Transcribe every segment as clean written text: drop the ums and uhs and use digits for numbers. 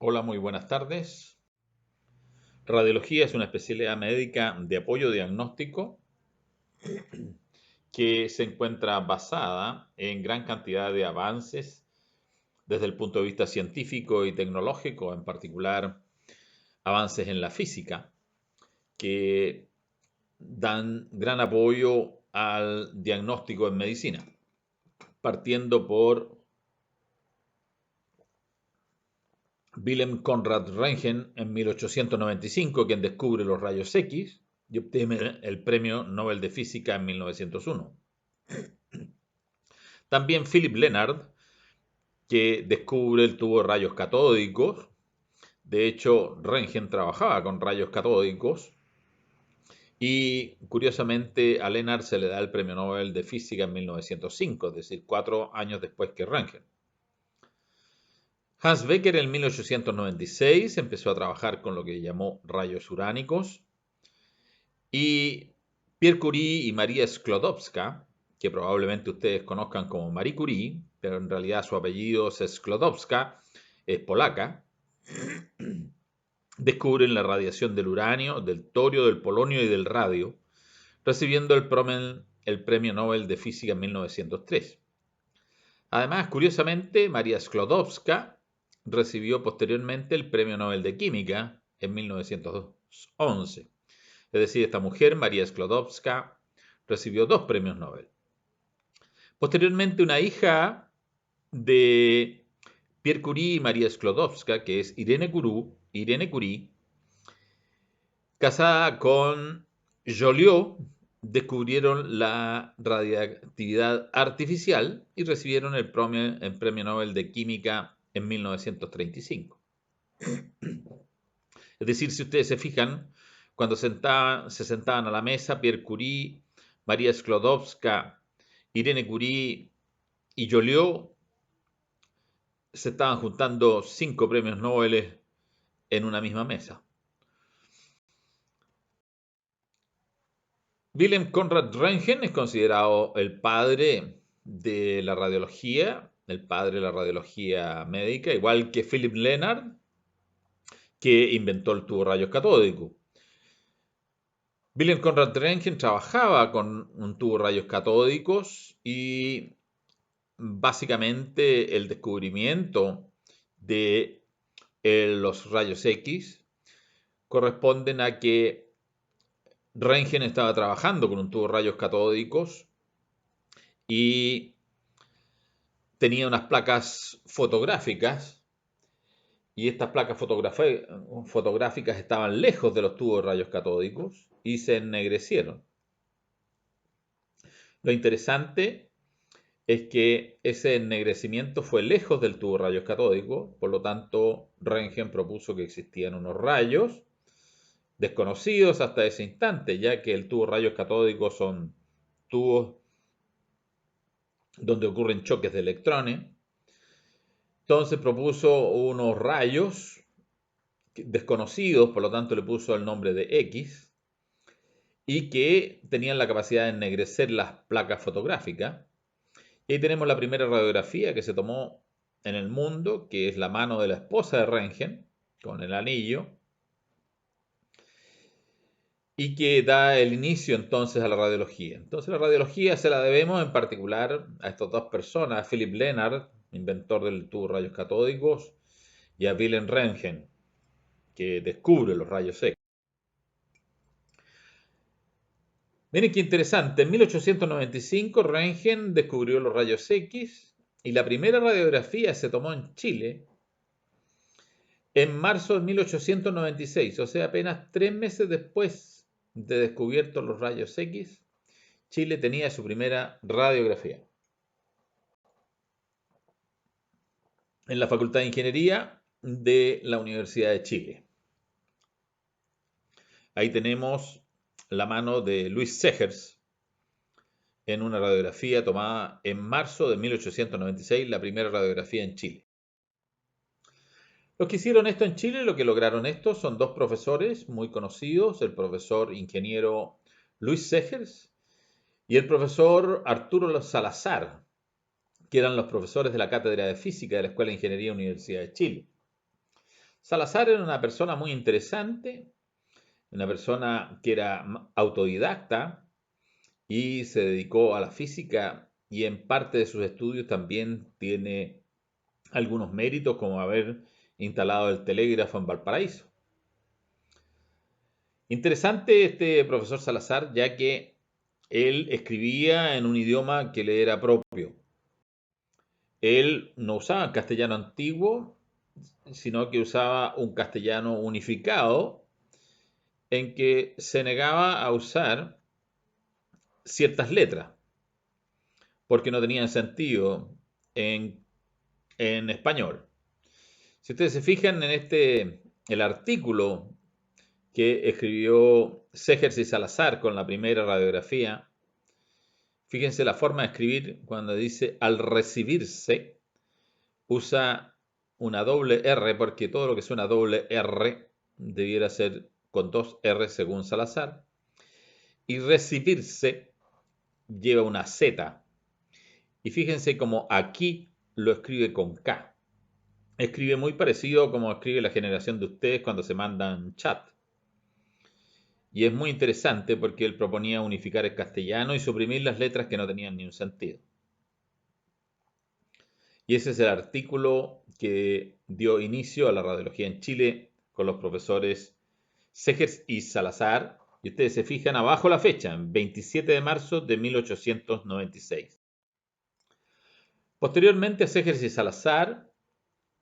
Hola, muy buenas tardes. Radiología es una especialidad médica de apoyo diagnóstico que se encuentra basada en gran cantidad de avances desde el punto de vista científico y tecnológico, en particular avances en la física, que dan gran apoyo al diagnóstico en medicina, partiendo por Wilhelm Conrad Röntgen en 1895, quien descubre los rayos X y obtiene el Premio Nobel de Física en 1901. También Philipp Lenard, que descubre el tubo de rayos catódicos. De hecho, Röntgen trabajaba con rayos catódicos y curiosamente a Lenard se le da el Premio Nobel de Física en 1905, es decir, 4 años después que Röntgen. Hans Becker en 1896 empezó a trabajar con lo que llamó rayos uránicos y Pierre Curie y María Sklodowska, que probablemente ustedes conozcan como Marie Curie, pero en realidad su apellido es Sklodowska, es polaca, descubren la radiación del uranio, del torio, del polonio y del radio, recibiendo el Premio Nobel de Física en 1903. Además, curiosamente, María Sklodowska recibió posteriormente el Premio Nobel de Química en 1911. Es decir, esta mujer, María Sklodowska, recibió 2 premios Nobel. Posteriormente, una hija de Pierre Curie y María Sklodowska, que es Irene Curie, casada con Joliot, descubrieron la radiactividad artificial y recibieron el Premio Nobel de Química en 1935. Es decir, si ustedes se fijan, cuando se sentaban a la mesa, Pierre Curie, María Sklodowska, Irene Curie y Joliot, se estaban juntando 5 premios Nobel en una misma mesa. Wilhelm Conrad Röntgen es considerado el padre de la radiología, el padre de la radiología médica, igual que Philipp Lenard, que inventó el tubo rayos catódicos. Wilhelm Conrad Röntgen trabajaba con un tubo rayos catódicos y básicamente el descubrimiento de los rayos X corresponden a que Röntgen estaba trabajando con un tubo rayos catódicos y tenía unas placas fotográficas y estas placas fotográficas estaban lejos de los tubos de rayos catódicos y se ennegrecieron. Lo interesante es que ese ennegrecimiento fue lejos del tubo de rayos catódicos, por lo tanto Röntgen propuso que existían unos rayos desconocidos hasta ese instante, ya que el tubo de rayos catódicos son tubos donde ocurren choques de electrones. Entonces propuso unos rayos desconocidos, por lo tanto le puso el nombre de X, y que tenían la capacidad de ennegrecer las placas fotográficas. Y ahí tenemos la primera radiografía que se tomó en el mundo, que es la mano de la esposa de Röntgen, con el anillo, y que da el inicio entonces a la radiología. Entonces la radiología se la debemos en particular a estas dos personas, a Philipp Lenard, inventor del tubo de rayos catódicos, y a Wilhelm Röntgen, que descubre los rayos X. Miren qué interesante, en 1895 Röntgen descubrió los rayos X y la primera radiografía se tomó en Chile en marzo de 1896, o sea, apenas 3 meses después de descubiertos los rayos X, Chile tenía su primera radiografía. En la Facultad de Ingeniería de la Universidad de Chile. Ahí tenemos la mano de Luis Segers en una radiografía tomada en marzo de 1896, la primera radiografía en Chile. Los que hicieron esto en Chile, lo que lograron esto, son dos profesores muy conocidos, el profesor ingeniero Luis Segers y el profesor Arturo Salazar, que eran los profesores de la Cátedra de Física de la Escuela de Ingeniería Universidad de Chile. Salazar era una persona muy interesante, una persona que era autodidacta y se dedicó a la física y en parte de sus estudios también tiene algunos méritos como haber instalado el telégrafo en Valparaíso. Interesante este profesor Salazar, ya que él escribía en un idioma que le era propio. Él no usaba castellano antiguo, sino que usaba un castellano unificado en que se negaba a usar ciertas letras porque no tenían sentido en, en español. Si ustedes se fijan en el artículo que escribió Segers y Salazar con la primera radiografía, fíjense la forma de escribir cuando dice al recibirse, usa una doble R porque todo lo que suena doble R debiera ser con dos R según Salazar. Y recibirse lleva una Z. Y fíjense como aquí lo escribe con K. Escribe muy parecido como escribe la generación de ustedes cuando se mandan chat. Y es muy interesante porque él proponía unificar el castellano y suprimir las letras que no tenían ni un sentido. Y ese es el artículo que dio inicio a la radiología en Chile con los profesores Segers y Salazar. Y ustedes se fijan abajo la fecha, 27 de marzo de 1896. Posteriormente a Segers y Salazar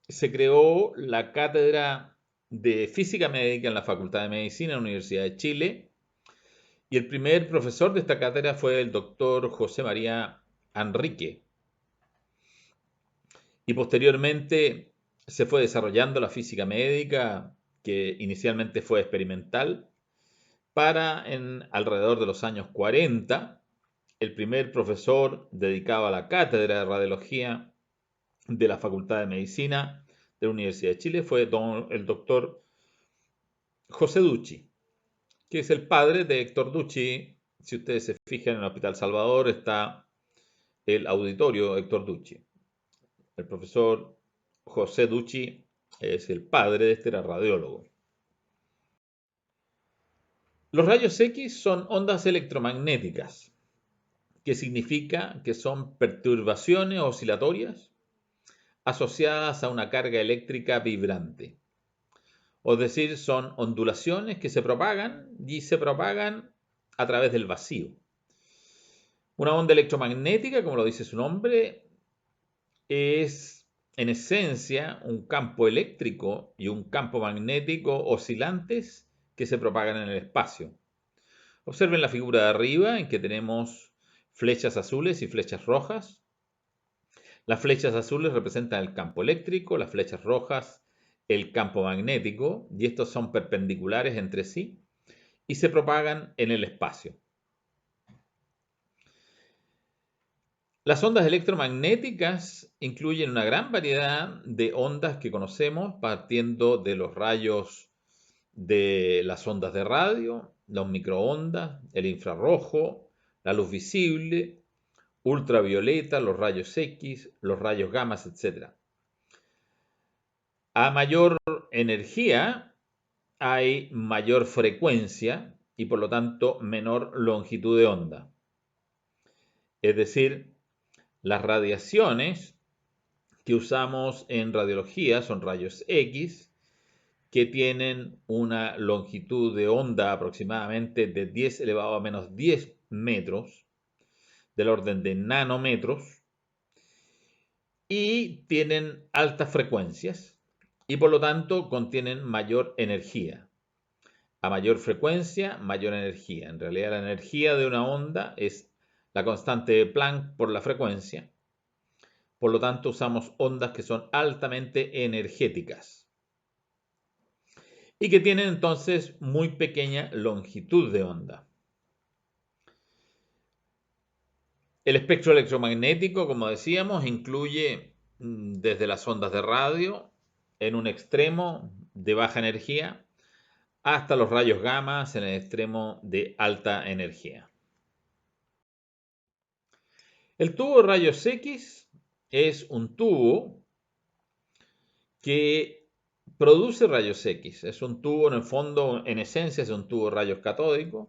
se creó la cátedra de Física Médica en la Facultad de Medicina de la Universidad de Chile y el primer profesor de esta cátedra fue el doctor José María Enrique. Y posteriormente se fue desarrollando la física médica, que inicialmente fue experimental, para en alrededor de los años 40, el primer profesor dedicado a la cátedra de radiología de la Facultad de Medicina de la Universidad de Chile fue el doctor José Ducci, que es el padre de Héctor Ducci. Si ustedes se fijan en el Hospital Salvador está el auditorio Héctor Ducci. El profesor José Ducci es el padre de este, era radiólogo. Los rayos X son ondas electromagnéticas, que significa que son perturbaciones oscilatorias asociadas a una carga eléctrica vibrante. Es decir, son ondulaciones que se propagan y se propagan a través del vacío. Una onda electromagnética, como lo dice su nombre, es en esencia un campo eléctrico y un campo magnético oscilantes que se propagan en el espacio. Observen la figura de arriba en que tenemos flechas azules y flechas rojas. Las flechas azules representan el campo eléctrico, las flechas rojas el campo magnético, y estos son perpendiculares entre sí y se propagan en el espacio. Las ondas electromagnéticas incluyen una gran variedad de ondas que conocemos, partiendo de los rayos de las ondas de radio, los microondas, el infrarrojo, la luz visible, ultravioleta, los rayos X, los rayos gamma, etc. A mayor energía hay mayor frecuencia y por lo tanto menor longitud de onda. Es decir, las radiaciones que usamos en radiología son rayos X que tienen una longitud de onda aproximadamente de 10 elevado a menos 10 metros, del orden de nanómetros, y tienen altas frecuencias y por lo tanto contienen mayor energía. A mayor frecuencia, mayor energía. En realidad la energía de una onda es la constante de Planck por la frecuencia. Por lo tanto usamos ondas que son altamente energéticas y que tienen entonces muy pequeña longitud de onda. El espectro electromagnético, como decíamos, incluye desde las ondas de radio en un extremo de baja energía hasta los rayos gamma en el extremo de alta energía. El tubo de rayos X es un tubo que produce rayos X. Es un tubo, en el fondo, en esencia, es un tubo de rayos catódicos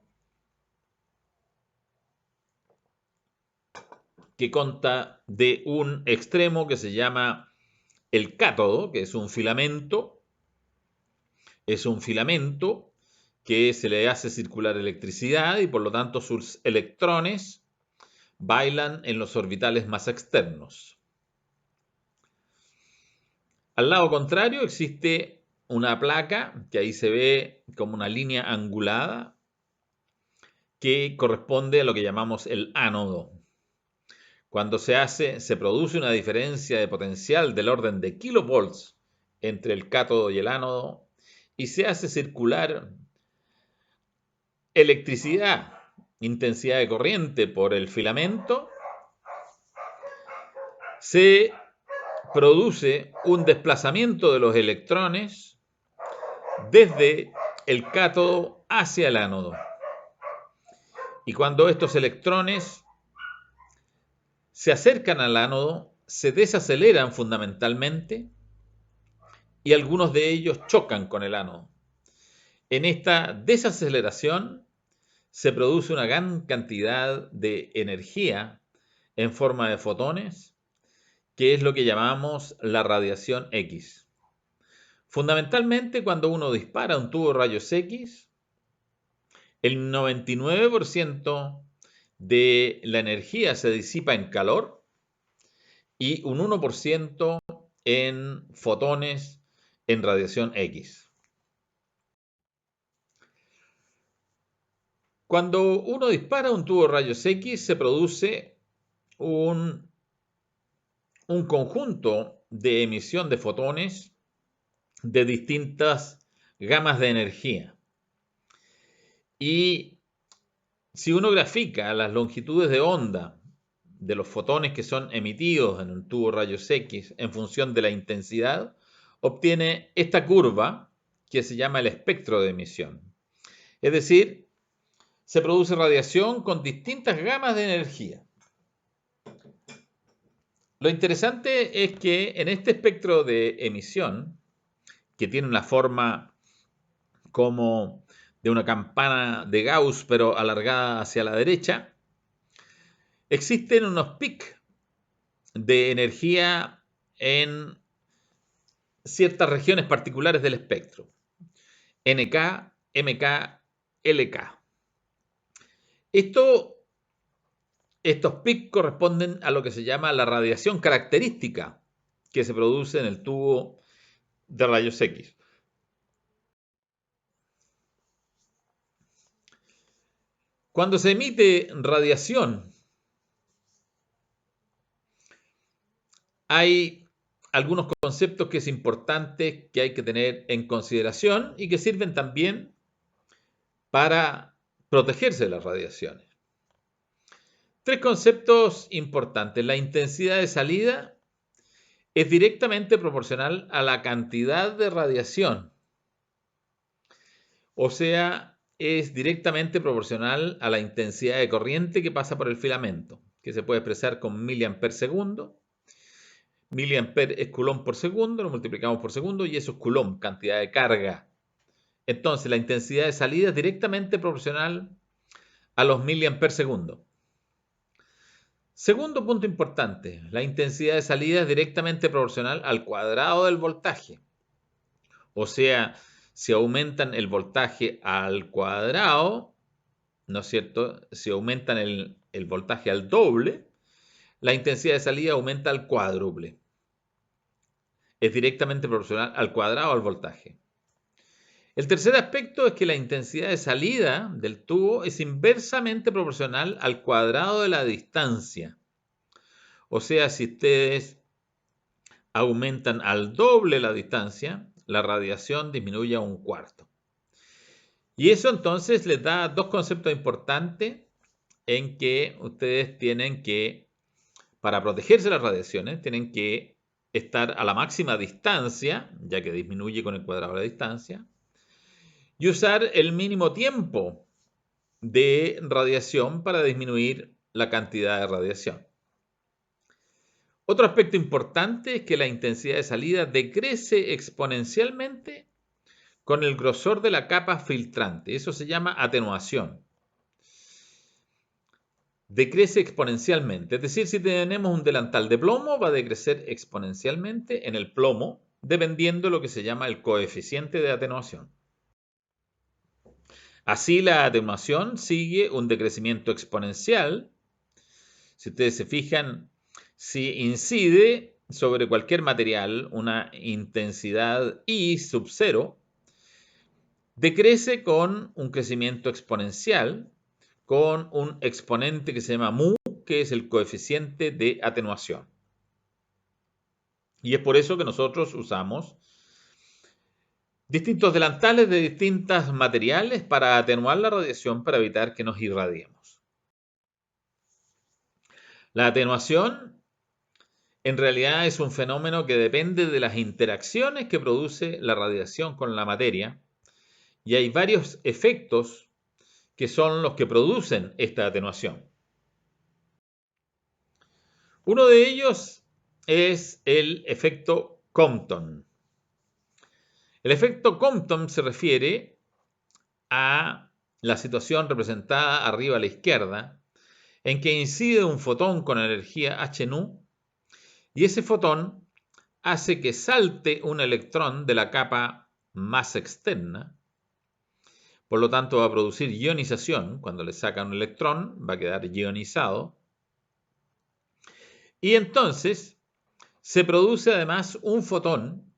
que consta de un extremo que se llama el cátodo, que es un filamento. Es un filamento que se le hace circular electricidad y por lo tanto sus electrones bailan en los orbitales más externos. Al lado contrario existe una placa que ahí se ve como una línea angulada que corresponde a lo que llamamos el ánodo. Cuando se produce una diferencia de potencial del orden de kilovolts entre el cátodo y el ánodo y se hace circular electricidad, intensidad de corriente por el filamento, se produce un desplazamiento de los electrones desde el cátodo hacia el ánodo. Y cuando estos electrones se acercan al ánodo, se desaceleran fundamentalmente y algunos de ellos chocan con el ánodo. En esta desaceleración se produce una gran cantidad de energía en forma de fotones, que es lo que llamamos la radiación X. Fundamentalmente, cuando uno dispara un tubo de rayos X, el 99% de la energía se disipa en calor y un 1% en fotones en radiación X. Cuando uno dispara un tubo de rayos X, se produce un conjunto de emisión de fotones de distintas gamas de energía. Y si uno grafica las longitudes de onda de los fotones que son emitidos en un tubo de rayos X en función de la intensidad, obtiene esta curva que se llama el espectro de emisión. Es decir, se produce radiación con distintas gamas de energía. Lo interesante es que en este espectro de emisión, que tiene una forma como de una campana de Gauss, pero alargada hacia la derecha, existen unos picos de energía en ciertas regiones particulares del espectro. NK, MK, LK. Estos picos corresponden a lo que se llama la radiación característica que se produce en el tubo de rayos X. Cuando se emite radiación, hay algunos conceptos que es importante que hay que tener en consideración y que sirven también para protegerse de las radiaciones. Tres conceptos importantes. La intensidad de salida es directamente proporcional a la cantidad de radiación. O sea, es directamente proporcional a la intensidad de corriente que pasa por el filamento, que se puede expresar con miliamperes segundo. Miliamper es coulomb por segundo, lo multiplicamos por segundo y eso es coulomb, cantidad de carga. Entonces, la intensidad de salida es directamente proporcional a los miliamperes segundo. Segundo punto importante, la intensidad de salida es directamente proporcional al cuadrado del voltaje. O sea, si aumentan el voltaje al cuadrado, ¿no es cierto? Si aumentan el voltaje al doble, la intensidad de salida aumenta al cuádruple. Es directamente proporcional al cuadrado al voltaje. El tercer aspecto es que la intensidad de salida del tubo es inversamente proporcional al cuadrado de la distancia. O sea, si ustedes aumentan al doble la distancia, la radiación disminuye a un cuarto. Y eso entonces les da dos conceptos importantes en que ustedes tienen que, para protegerse de las radiaciones, tienen que estar a la máxima distancia, ya que disminuye con el cuadrado de la distancia, y usar el mínimo tiempo de radiación para disminuir la cantidad de radiación. Otro aspecto importante es que la intensidad de salida decrece exponencialmente con el grosor de la capa filtrante. Eso se llama atenuación. Decrece exponencialmente. Es decir, si tenemos un delantal de plomo, va a decrecer exponencialmente en el plomo, dependiendo de lo que se llama el coeficiente de atenuación. Así, la atenuación sigue un decrecimiento exponencial. Si ustedes se fijan, si incide sobre cualquier material una intensidad I sub 0, decrece con un crecimiento exponencial, con un exponente que se llama mu, que es el coeficiente de atenuación. Y es por eso que nosotros usamos distintos delantales de distintos materiales para atenuar la radiación para evitar que nos irradiemos. La atenuación en realidad es un fenómeno que depende de las interacciones que produce la radiación con la materia, y hay varios efectos que son los que producen esta atenuación. Uno de ellos es el efecto Compton. El efecto Compton se refiere a la situación representada arriba a la izquierda, en que incide un fotón con energía hν, y ese fotón hace que salte un electrón de la capa más externa. Por lo tanto, va a producir ionización. Cuando le sacan un electrón, va a quedar ionizado. Y entonces se produce además un fotón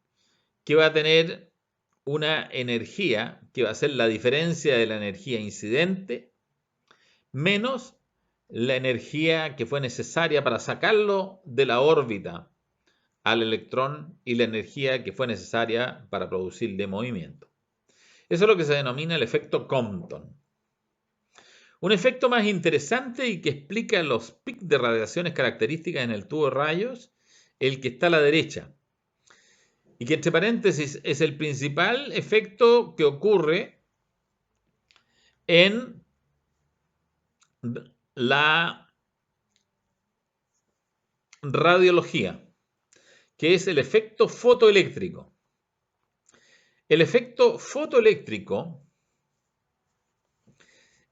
que va a tener una energía que va a ser la diferencia de la energía incidente menos la energía que fue necesaria para sacarlo de la órbita al electrón y la energía que fue necesaria para producirle movimiento. Eso es lo que se denomina el efecto Compton. Un efecto más interesante y que explica los picos de radiaciones características en el tubo de rayos, el que está a la derecha, y que entre paréntesis es el principal efecto que ocurre en la radiología, que es el efecto fotoeléctrico. El efecto fotoeléctrico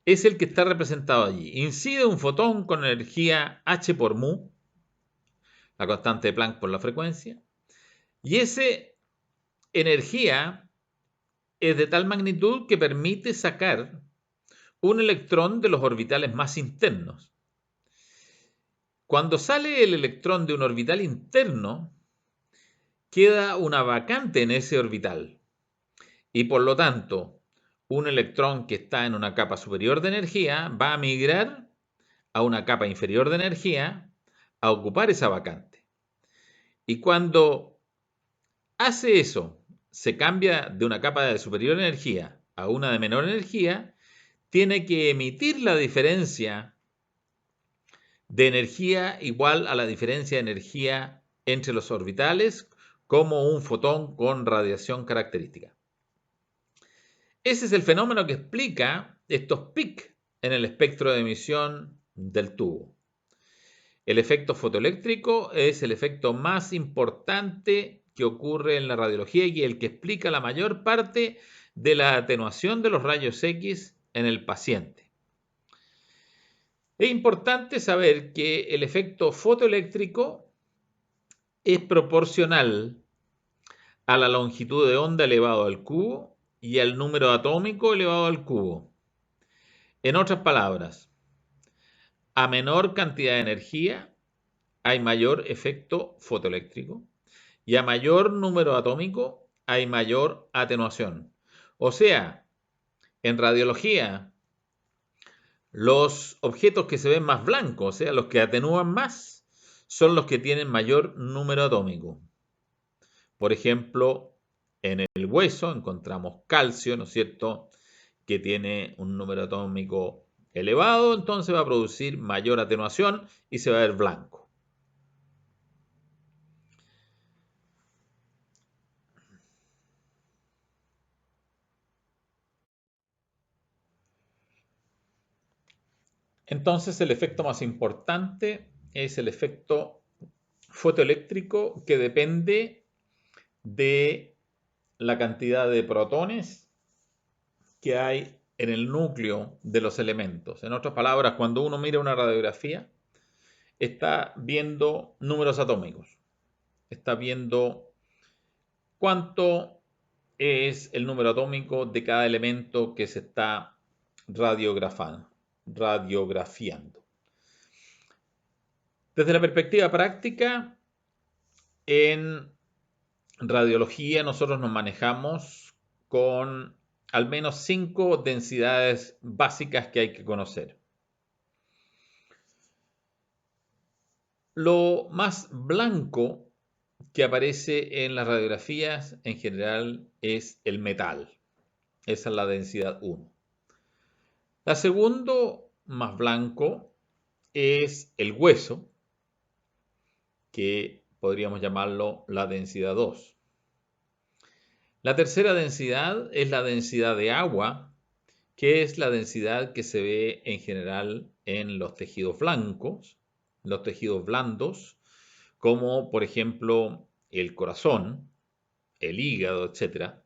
es el que está representado allí. Incide un fotón con energía h por mu, la constante de Planck por la frecuencia, y esa energía es de tal magnitud que permite sacar un electrón de los orbitales más internos. Cuando sale el electrón de un orbital interno, queda una vacante en ese orbital, y por lo tanto, un electrón que está en una capa superior de energía va a migrar a una capa inferior de energía a ocupar esa vacante. Y cuando hace eso, se cambia de una capa de superior energía a una de menor energía, tiene que emitir la diferencia de energía igual a la diferencia de energía entre los orbitales como un fotón con radiación característica. Ese es el fenómeno que explica estos picos en el espectro de emisión del tubo. El efecto fotoeléctrico es el efecto más importante que ocurre en la radiología y el que explica la mayor parte de la atenuación de los rayos X en el paciente. Es importante saber que el efecto fotoeléctrico es proporcional a la longitud de onda elevado al cubo y al número atómico elevado al cubo. En otras palabras, a menor cantidad de energía hay mayor efecto fotoeléctrico y a mayor número atómico hay mayor atenuación. O sea, en radiología, los objetos que se ven más blancos, o sea, los que atenúan más, son los que tienen mayor número atómico. Por ejemplo, en el hueso encontramos calcio, ¿no es cierto?, que tiene un número atómico elevado, entonces va a producir mayor atenuación y se va a ver blanco. Entonces el efecto más importante es el efecto fotoeléctrico que depende de la cantidad de protones que hay en el núcleo de los elementos. En otras palabras, cuando uno mira una radiografía, está viendo números atómicos, está viendo cuánto es el número atómico de cada elemento que se está radiografiando. Desde la perspectiva práctica, en radiología nosotros nos manejamos con al menos 5 densidades básicas que hay que conocer. Lo más blanco que aparece en las radiografías en general es el metal. Esa es la densidad 1. La segundo, más blanco, es el hueso, que podríamos llamarlo la densidad 2. La tercera densidad es la densidad de agua, que es la densidad que se ve en general en los tejidos blancos, los tejidos blandos, como por ejemplo el corazón, el hígado, etc.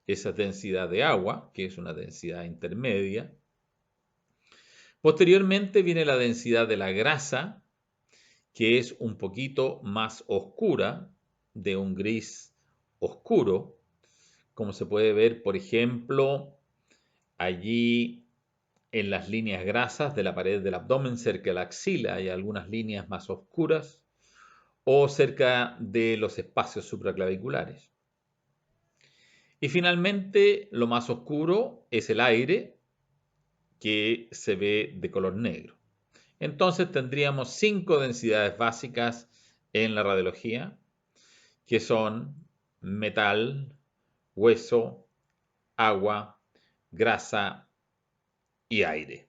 Esa densidad de agua, que es una densidad intermedia. Posteriormente viene la densidad de la grasa, que es un poquito más oscura, de un gris oscuro, como se puede ver, por ejemplo, allí en las líneas grasas de la pared del abdomen, cerca de la axila, hay algunas líneas más oscuras, o cerca de los espacios supraclaviculares. Y finalmente, lo más oscuro es el aire, que se ve de color negro. Entonces tendríamos 5 densidades básicas en la radiología, que son metal, hueso, agua, grasa y aire,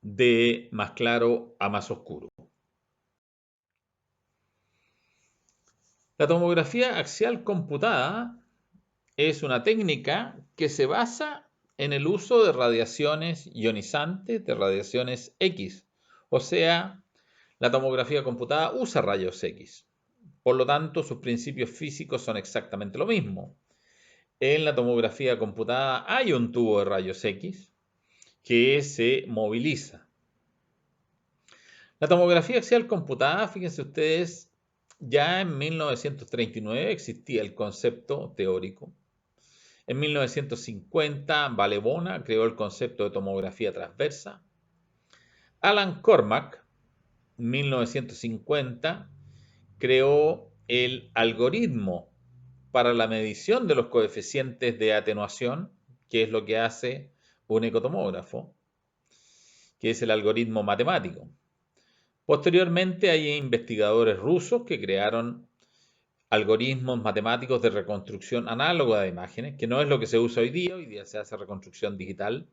de más claro a más oscuro. La tomografía axial computada es una técnica que se basa en el uso de radiaciones ionizantes, de radiaciones X. O sea, la tomografía computada usa rayos X. Por lo tanto, sus principios físicos son exactamente lo mismo. En la tomografía computada hay un tubo de rayos X que se moviliza. La tomografía axial computada, fíjense ustedes, ya en 1939 existía el concepto teórico. En 1950, Valebona creó el concepto de tomografía transversa. Alan Cormack, 1950, creó el algoritmo para la medición de los coeficientes de atenuación, que es lo que hace un ecotomógrafo, que es el algoritmo matemático. Posteriormente hay investigadores rusos que crearon algoritmos matemáticos de reconstrucción análoga de imágenes, que no es lo que se usa hoy día se hace reconstrucción digital.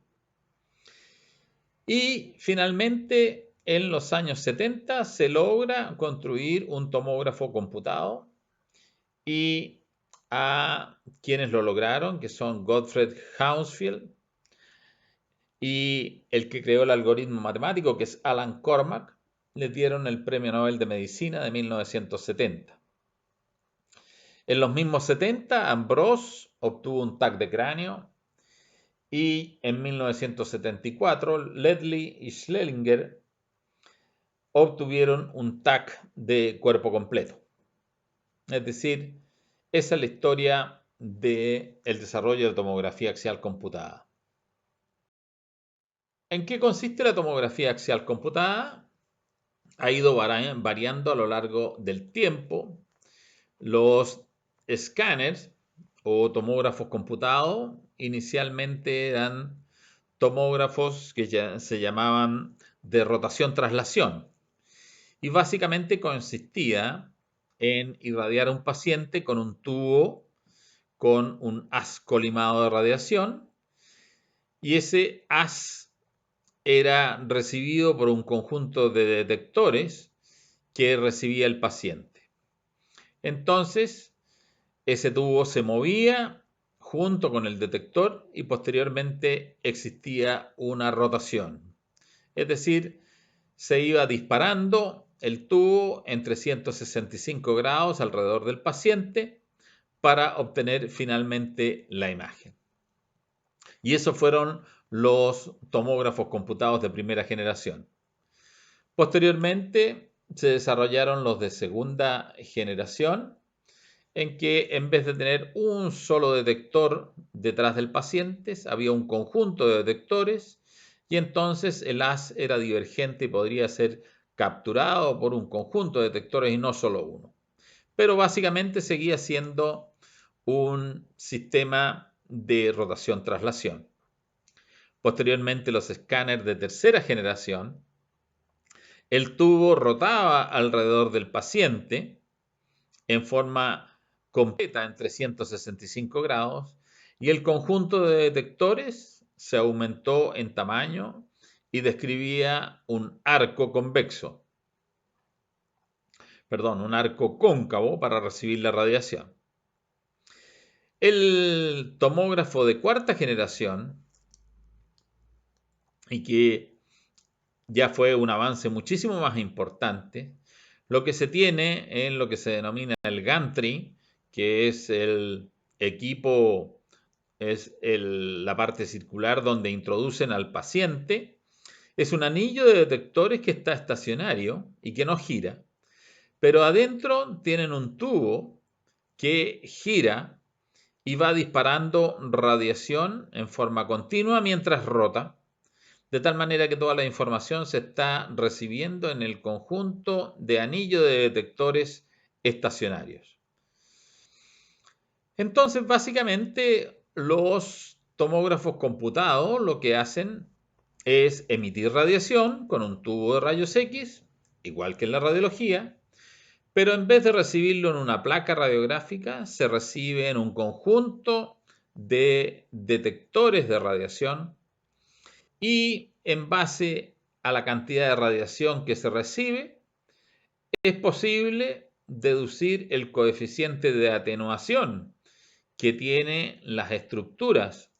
Y finalmente, en los años 70 se logra construir un tomógrafo computado y a quienes lo lograron, que son Gottfried Hounsfield y el que creó el algoritmo matemático, que es Alan Cormack, le dieron el Premio Nobel de Medicina de 1970. En los mismos 70, Ambrose obtuvo un TAC de cráneo y en 1974, Ledley y Schlesinger obtuvieron un TAC de cuerpo completo. Es decir, esa es la historia del desarrollo de tomografía axial computada. ¿En qué consiste la tomografía axial computada? Ha ido variando a lo largo del tiempo. Los escáneres o tomógrafos computados inicialmente eran tomógrafos que ya se llamaban de rotación-traslación y básicamente consistía en irradiar a un paciente con un tubo con un haz colimado de radiación y ese haz era recibido por un conjunto de detectores que recibía el paciente. Entonces, ese tubo se movía junto con el detector y posteriormente existía una rotación. Es decir, se iba disparando el tubo en 365 grados alrededor del paciente para obtener finalmente la imagen. Y esos fueron los tomógrafos computados de primera generación. Posteriormente se desarrollaron los de segunda generación, en que en vez de tener un solo detector detrás del paciente, había un conjunto de detectores y entonces el haz era divergente y podría ser capturado por un conjunto de detectores y no solo uno. Pero básicamente seguía siendo un sistema de rotación-traslación. Posteriormente los escáneres de tercera generación, el tubo rotaba alrededor del paciente en forma completa en 365 grados y el conjunto de detectores se aumentó en tamaño y describía un arco convexo, un arco cóncavo para recibir la radiación. El tomógrafo de cuarta generación, y que ya fue un avance muchísimo más importante, lo que se tiene en lo que se denomina el gantry, que es el equipo, la parte circular donde introducen al paciente, es un anillo de detectores que está estacionario y que no gira, pero adentro tienen un tubo que gira y va disparando radiación en forma continua mientras rota, de tal manera que toda la información se está recibiendo en el conjunto de anillos de detectores estacionarios. Entonces, básicamente, los tomógrafos computados lo que hacen es emitir radiación con un tubo de rayos X, igual que en la radiología, pero en vez de recibirlo en una placa radiográfica, se recibe en un conjunto de detectores de radiación y en base a la cantidad de radiación que se recibe, es posible deducir el coeficiente de atenuación que tienen las estructuras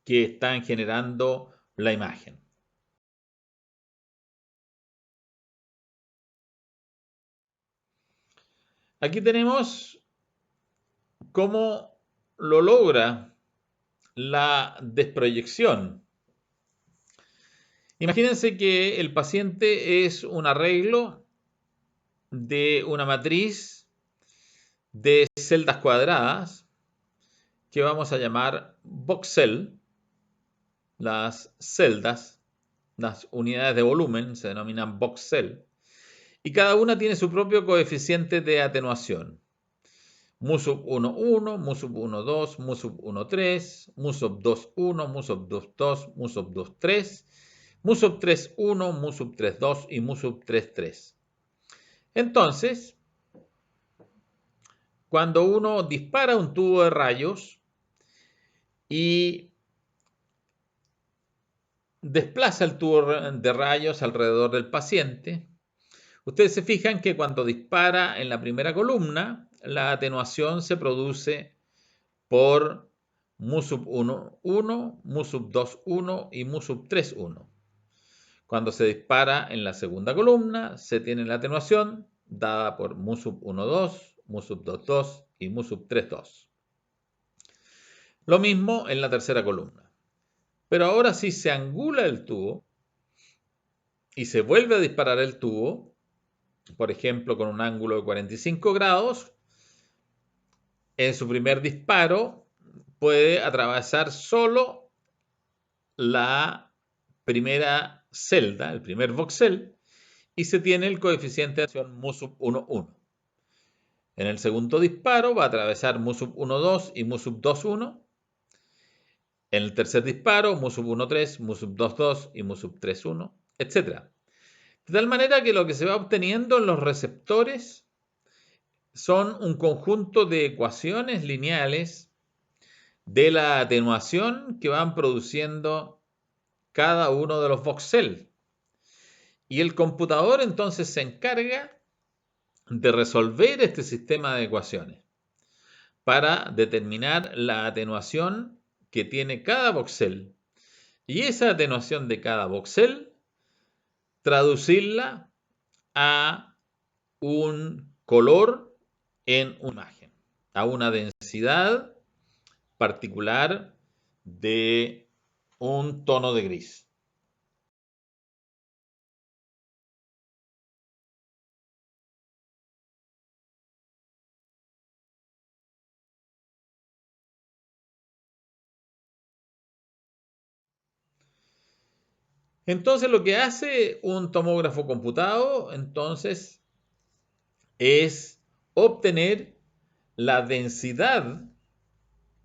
que están generando la imagen. Aquí tenemos cómo lo logra la desproyección. Imagínense que el paciente es un arreglo de una matriz de celdas cuadradas que vamos a llamar voxel. Las celdas, las unidades de volumen se denominan voxel y cada una tiene su propio coeficiente de atenuación. Mu sub 1, 1, mu sub 1, 2, mu sub 1, 3, mu sub 2, 1, mu sub 2, 2, mu sub 2, 3, mu sub 3, 1, mu sub 3, 2 y mu sub 3, 3. Entonces, cuando uno dispara un tubo de rayos y desplaza el tubo de rayos alrededor del paciente, ustedes se fijan que cuando dispara en la primera columna, la atenuación se produce por mu sub 1, 1, mu sub 2, 1 y mu sub 3, 1. Cuando se dispara en la segunda columna, se tiene la atenuación dada por mu sub 1, 2, mu sub 2, 2 y mu sub 3, 2. Lo mismo en la tercera columna. Pero ahora si se angula el tubo y se vuelve a disparar el tubo, por ejemplo con un ángulo de 45 grados, en su primer disparo puede atravesar solo la primera celda, el primer voxel, y se tiene el coeficiente de atenuación mu sub 1, 1. En el segundo disparo va a atravesar mu sub 1, 2 y mu sub 2, 1. En el tercer disparo, mu sub 1, 3, mu sub 2, 2 y mu sub 3, 1, etc. De tal manera que lo que se va obteniendo en los receptores son un conjunto de ecuaciones lineales de la atenuación que van produciendo cada uno de los voxel. Y el computador entonces se encarga de resolver este sistema de ecuaciones para determinar la atenuación que tiene cada voxel. Y esa atenuación de cada voxel, traducirla a un color en una imagen, a una densidad particular de un tono de gris. Entonces lo que hace un tomógrafo computado entonces es obtener la densidad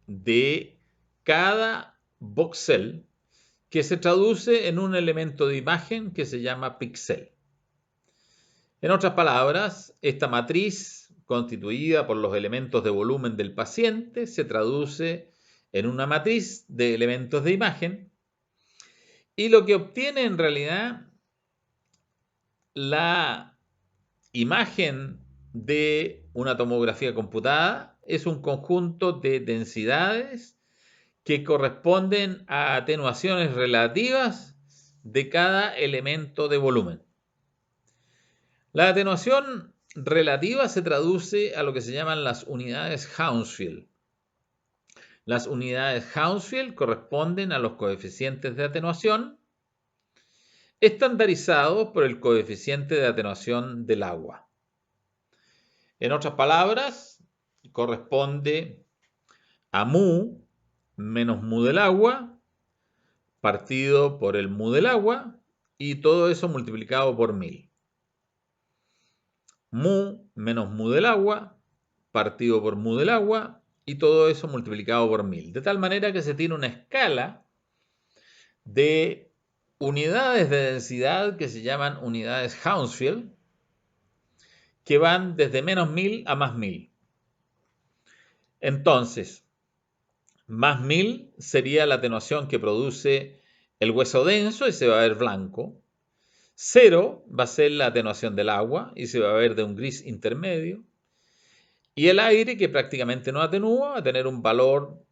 de cada voxel que se traduce en un elemento de imagen que se llama píxel. En otras palabras, esta matriz constituida por los elementos de volumen del paciente se traduce en una matriz de elementos de imagen y lo que obtiene en realidad la imagen de una tomografía computada es un conjunto de densidades que corresponden a atenuaciones relativas de cada elemento de volumen. La atenuación relativa se traduce a lo que se llaman las unidades Hounsfield. Las unidades Hounsfield corresponden a los coeficientes de atenuación estandarizados por el coeficiente de atenuación del agua. En otras palabras, corresponde a mu menos mu del agua partido por el mu del agua y todo eso multiplicado por 1000. Mu menos mu del agua partido por mu del agua y todo eso multiplicado por 1000. De tal manera que se tiene una escala de unidades de densidad que se llaman unidades Hounsfield, que van desde menos 1000 a más 1000. Entonces, más 1000 sería la atenuación que produce el hueso denso y se va a ver blanco. 0 va a ser la atenuación del agua y se va a ver de un gris intermedio. Y el aire, que prácticamente no atenúa, va a tener un valor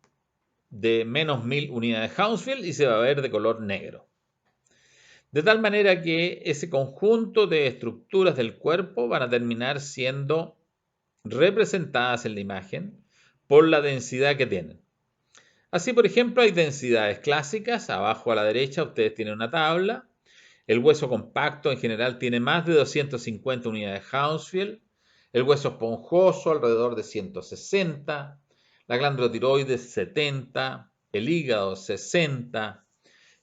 de menos 1000 unidades Hounsfield y se va a ver de color negro. De tal manera que ese conjunto de estructuras del cuerpo van a terminar siendo representadas en la imagen por la densidad que tienen. Así, por ejemplo, hay densidades clásicas. Abajo a la derecha ustedes tienen una tabla. El hueso compacto en general tiene más de 250 unidades Hounsfield. El hueso esponjoso alrededor de 160. La glándula tiroides 70. El hígado 60.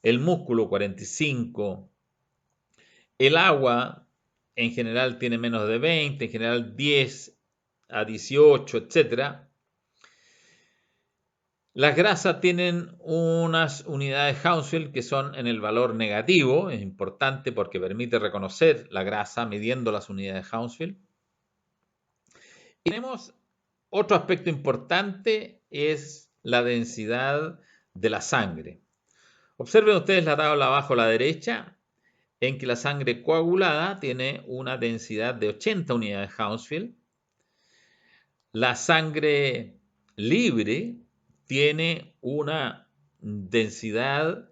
El músculo 45. El agua en general tiene menos de 20, en general 10 a 18, etc. Las grasas tienen unas unidades Hounsfield que son en el valor negativo. Es importante porque permite reconocer la grasa midiendo las unidades Hounsfield. Y tenemos otro aspecto importante, es la densidad de la sangre. Observen ustedes la tabla abajo a la derecha, en que la sangre coagulada tiene una densidad de 80 unidades Hounsfield. La sangre libre tiene una densidad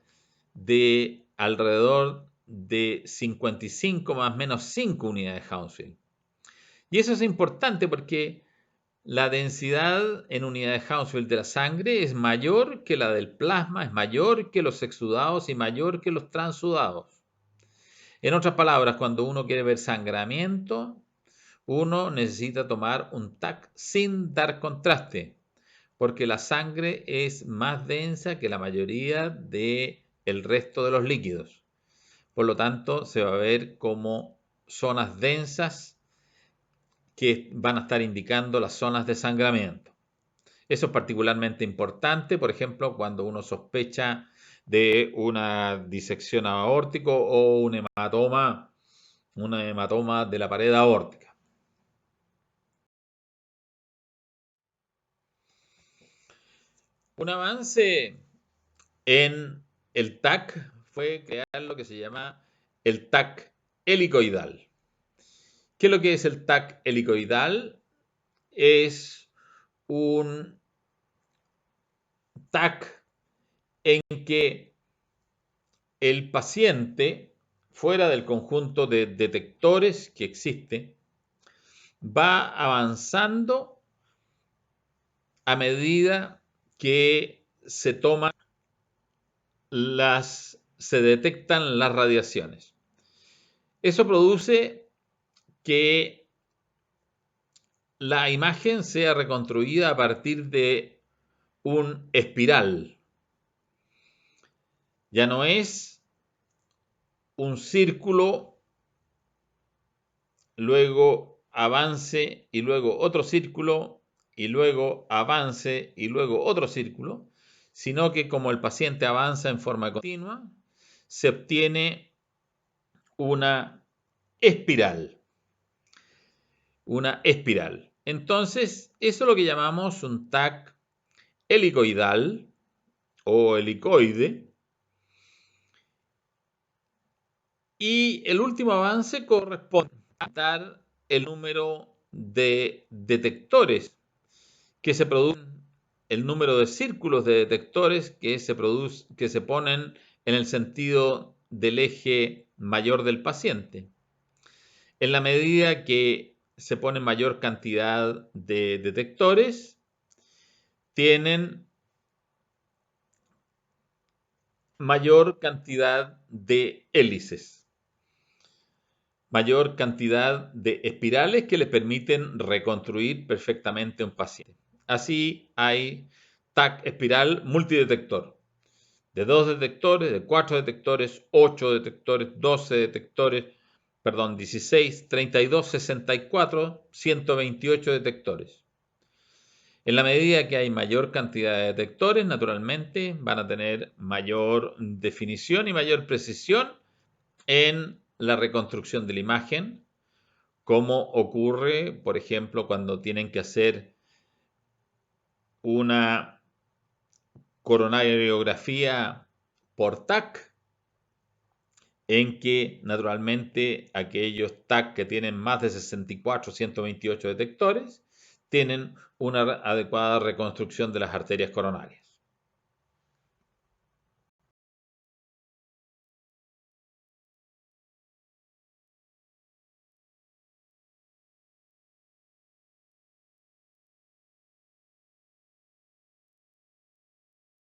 de alrededor de 55 más o menos 5 unidades Hounsfield. Y eso es importante porque la densidad en unidades Hounsfield de la sangre es mayor que la del plasma, es mayor que los exudados y mayor que los transudados. En otras palabras, cuando uno quiere ver sangramiento, uno necesita tomar un TAC sin dar contraste, porque la sangre es más densa que la mayoría del resto de los líquidos. Por lo tanto, se va a ver como zonas densas que van a estar indicando las zonas de sangramiento. Eso es particularmente importante, por ejemplo, cuando uno sospecha de una disección aórtica o un hematoma de la pared aórtica. Un avance en el TAC fue crear lo que se llama el TAC helicoidal. ¿Qué es lo que es el TAC helicoidal? Es un TAC en que el paciente fuera del conjunto de detectores que existe, va avanzando a medida que se detectan las radiaciones. Eso produce que la imagen sea reconstruida a partir de un espiral. Ya no es un círculo, luego avance y luego otro círculo y luego avance y luego otro círculo, sino que como el paciente avanza en forma continua, se obtiene una espiral. Una espiral. Entonces, eso es lo que llamamos un TAC helicoidal o helicoide. Y el último avance corresponde a dar el número de detectores que se producen, el número de círculos de detectores que se ponen en el sentido del eje mayor del paciente. En la medida que se pone mayor cantidad de detectores, tienen mayor cantidad de hélices, mayor cantidad de espirales que le permiten reconstruir perfectamente un paciente. Así hay TAC espiral multidetector, de 2 detectores, de 4 detectores, 8 detectores, 12 detectores, 16, 32, 64, 128 detectores. En la medida que hay mayor cantidad de detectores, naturalmente van a tener mayor definición y mayor precisión en la reconstrucción de la imagen, como ocurre, por ejemplo, cuando tienen que hacer una coronariografía por TAC, en que naturalmente aquellos TAC que tienen más de 64, 128 detectores, tienen una adecuada reconstrucción de las arterias coronarias.